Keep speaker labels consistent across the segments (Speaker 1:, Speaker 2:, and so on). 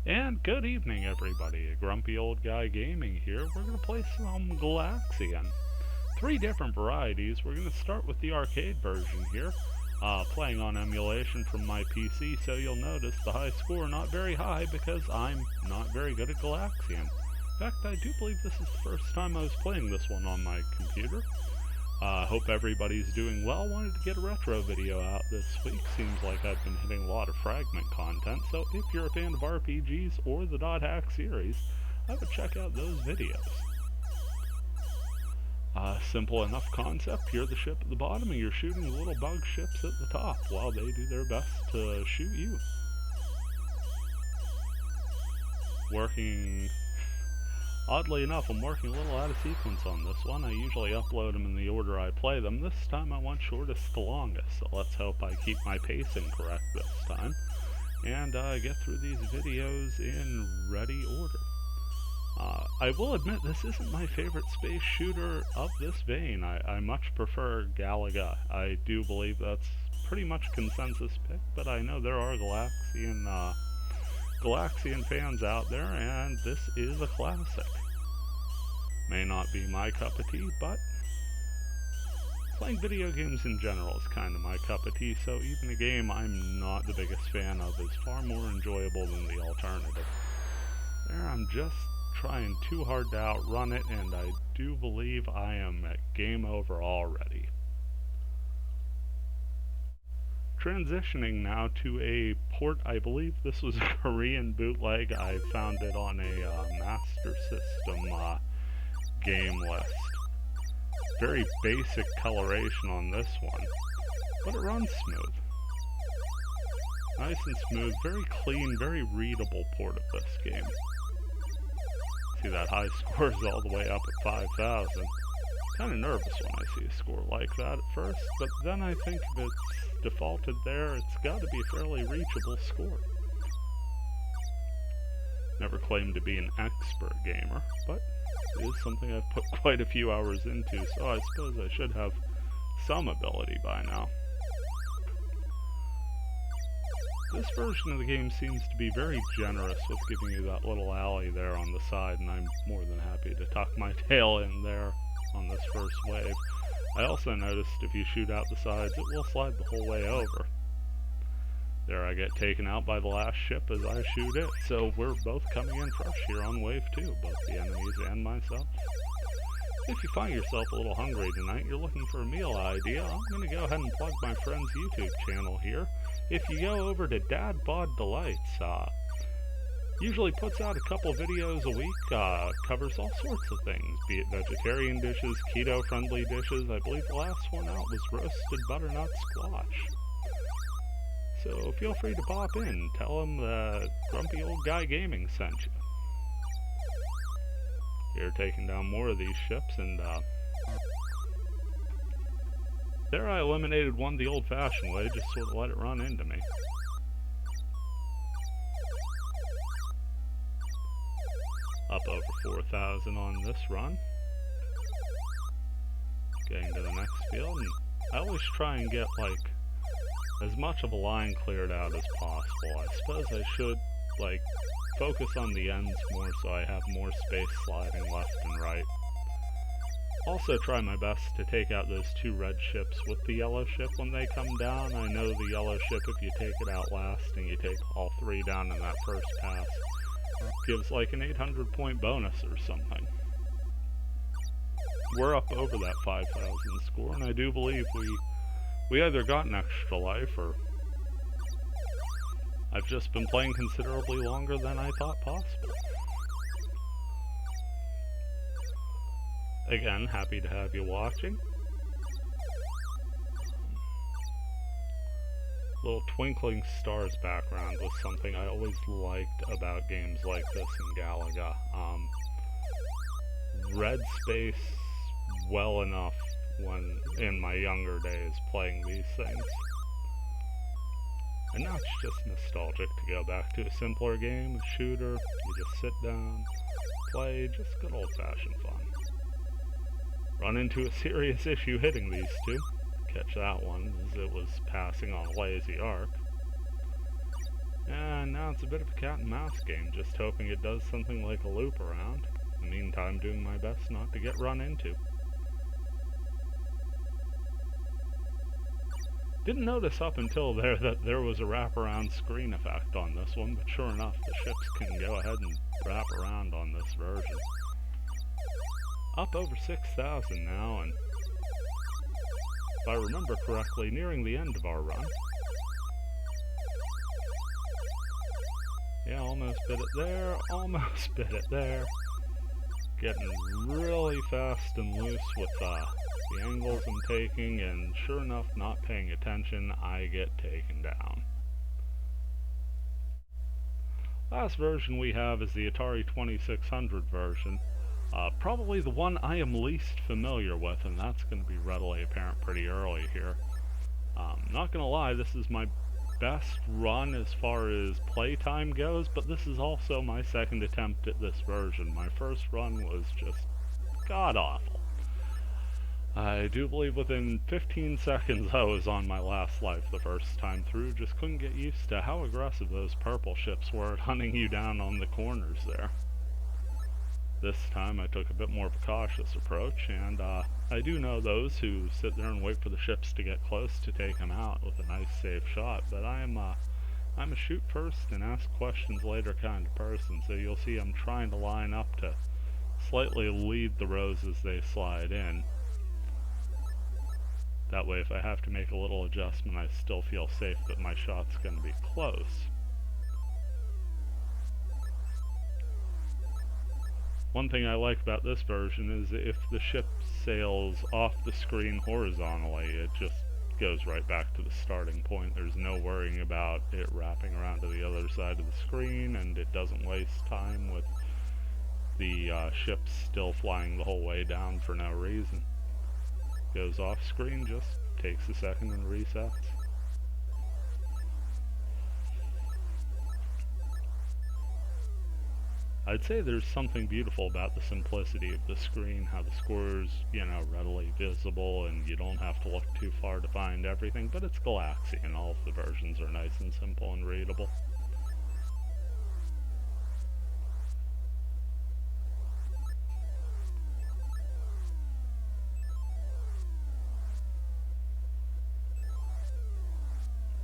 Speaker 1: And good evening, everybody. A grumpy old guy gaming here. We're going to play some Galaxian. Three different varieties. We're going to start with the arcade version here, playing on emulation from my PC, so you'll notice the high score not very high because I'm not very good at Galaxian. In fact, I do believe this is the first time I was playing this one on my computer. Hope everybody's doing well. Wanted to get a retro video out this week. Seems like I've been hitting a lot of fragment content, so if you're a fan of RPGs or the Dot Hack series, I would check out those videos. Simple enough concept. You're the ship at the bottom and you're shooting the little bug ships at the top while they do their best to shoot you. Oddly enough, I'm working a little out of sequence on this one. I usually upload them in the order I play them. This time I want shortest to longest, so let's hope I keep my pacing correct this time. And get through these videos in ready order. I will admit this isn't my favorite space shooter of this vein. I much prefer Galaga. I do believe that's pretty much consensus pick, but I know there are Galaxian fans out there, and this is a classic. May not be my cup of tea, but playing video games in general is kind of my cup of tea, so even a game I'm not the biggest fan of is far more enjoyable than the alternative. There, I'm just trying too hard to outrun it, and I do believe I am at game over already. Transitioning now to a port. I believe this was a Korean bootleg. I found it on a Master System game list. Very basic coloration on this one, but it runs smooth. Nice and smooth, very clean, very readable port of this game. See that high score is all the way up at 5,000. Kind of nervous when I see a score like that at first, but then I think if it's defaulted there, it's got to be a fairly reachable score. Never claimed to be an expert gamer, but it is something I've put quite a few hours into, so I suppose I should have some ability by now. This version of the game seems to be very generous with giving you that little alley there on the side, and I'm more than happy to tuck my tail in there on this first wave. I also noticed if you shoot out the sides, it will slide the whole way over. There I get taken out by the last ship as I shoot it, so we're both coming in fresh here on wave 2, both the enemies and myself. If you find yourself a little hungry tonight, you're looking for a meal idea, I'm going to go ahead and plug my friend's YouTube channel here. If you go over to Dad Bod Delights, usually puts out a couple videos a week, covers all sorts of things, be it vegetarian dishes, keto-friendly dishes. I believe the last one out was roasted butternut squash. So feel free to pop in, tell him the Grumpy Old Guy Gaming sent you. Here, taking down more of these ships, and there I eliminated one the old-fashioned way, just sort of let it run into me. Up over 4,000 on this run. Getting to the next field, and I always try and get, like, as much of a line cleared out as possible. I suppose I should, like, focus on the ends more so I have more space sliding left and right. Also try my best to take out those two red ships with the yellow ship when they come down. I know the yellow ship, if you take it out last and you take all three down in that first pass, gives like an 800 point bonus or something. We're up over that 5,000 score, and I do believe we either got an extra life, or I've just been playing considerably longer than I thought possible. Again, happy to have you watching. Little twinkling stars background was something I always liked about games like this in Galaga. Read space well enough when in my younger days playing these things. And now it's just nostalgic to go back to a simpler game, a shooter. You just sit down, play, just good old-fashioned fun. Run into a serious issue hitting these two. Catch that one, as it was passing on a lazy arc. And now it's a bit of a cat and mouse game, just hoping it does something like a loop around. In the meantime, doing my best not to get run into. Didn't notice up until there that there was a wraparound screen effect on this one, but sure enough, the ships can go ahead and wrap around on this version. Up over 6,000 now, and if I remember correctly, nearing the end of our run. Yeah, almost bit it there, almost bit it there. Getting really fast and loose with the angles I'm taking, and sure enough, not paying attention, I get taken down. Last version we have is the Atari 2600 version. Probably the one I am least familiar with, and that's going to be readily apparent pretty early here. Not going to lie, this is my best run as far as playtime goes, but this is also my second attempt at this version. My first run was just god-awful. I do believe within 15 seconds I was on my last life the first time through. Just couldn't get used to how aggressive those purple ships were at hunting you down on the corners there. This time I took a bit more of a cautious approach, and I do know those who sit there and wait for the ships to get close to take them out with a nice safe shot, but I'm a shoot first and ask questions later kind of person, so you'll see I'm trying to line up to slightly lead the rows as they slide in. That way if I have to make a little adjustment, I still feel safe that my shot's going to be close. One thing I like about this version is if the ship sails off the screen horizontally, it just goes right back to the starting point. There's no worrying about it wrapping around to the other side of the screen, and it doesn't waste time with the ship still flying the whole way down for no reason. Goes off screen, just takes a second and resets. I'd say there's something beautiful about the simplicity of the screen, how the score's, readily visible and you don't have to look too far to find everything, but it's Galaxian. All of the versions are nice and simple and readable.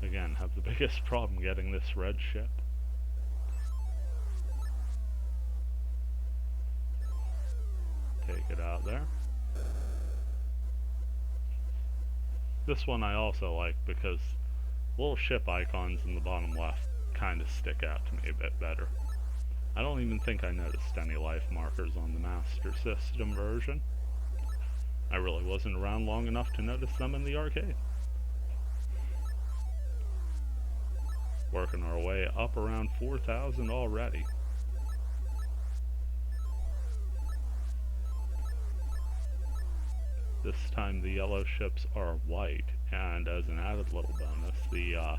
Speaker 1: Again, have the biggest problem getting this red ship. Take it out there. This one I also like because little ship icons in the bottom left kind of stick out to me a bit better. I don't even think I noticed any life markers on the Master System version. I really wasn't around long enough to notice them in the arcade. Working our way up around 4,000 already. This time the yellow ships are white, and as an added little bonus, the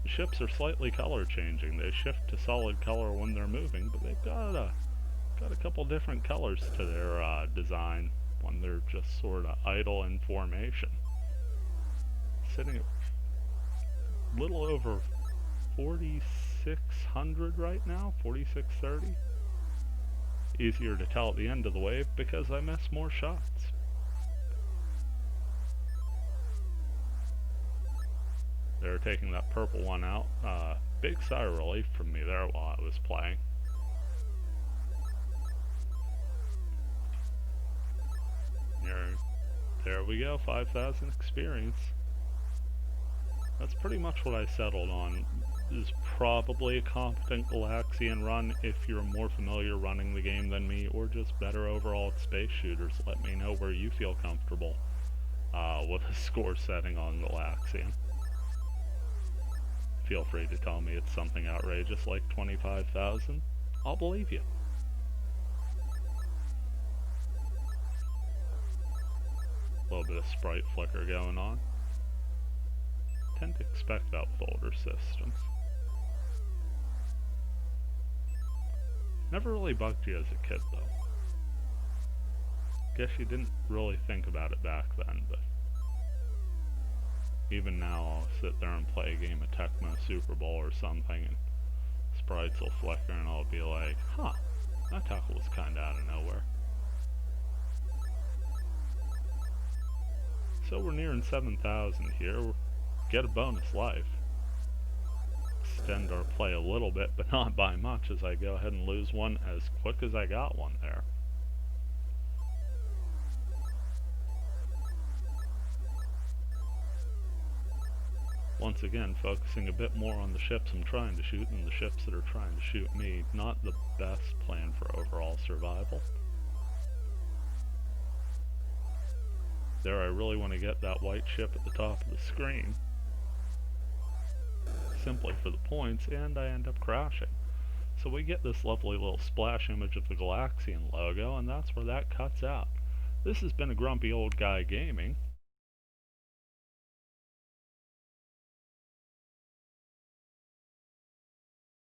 Speaker 1: ships are slightly color changing. They shift to solid color when they're moving, but they've got a couple different colors to their design when they're just sort of idle in formation. Sitting at a little over 4,600 right now, 4,630. Easier to tell at the end of the wave because I miss more shots. They're taking that purple one out. Big sigh of relief from me there while I was playing. There we go, 5,000 experience. That's pretty much what I settled on. Is probably a competent Galaxian run if you're more familiar running the game than me, or just better overall at space shooters. Let me know where you feel comfortable with a score setting on Galaxian. Feel free to tell me it's something outrageous like 25,000. I'll believe you. A little bit of sprite flicker going on. Tend to expect that with older systems. Never really bugged you as a kid though. Guess you didn't really think about it back then, but even now I'll sit there and play a game of Tecmo Super Bowl or something, and sprites will flicker and I'll be like, huh, that tackle was kinda out of nowhere. So we're nearing 7,000 here. Get a bonus life. Extend our play a little bit, but not by much, as I go ahead and lose one as quick as I got one there. Once again, focusing a bit more on the ships I'm trying to shoot than the ships that are trying to shoot me. Not the best plan for overall survival. There, I really want to get that white ship at the top of the screen, simply for the points, and I end up crashing. So we get this lovely little splash image of the Galaxian logo, and that's where that cuts out. This has been a Grumpy Old Guy Gaming.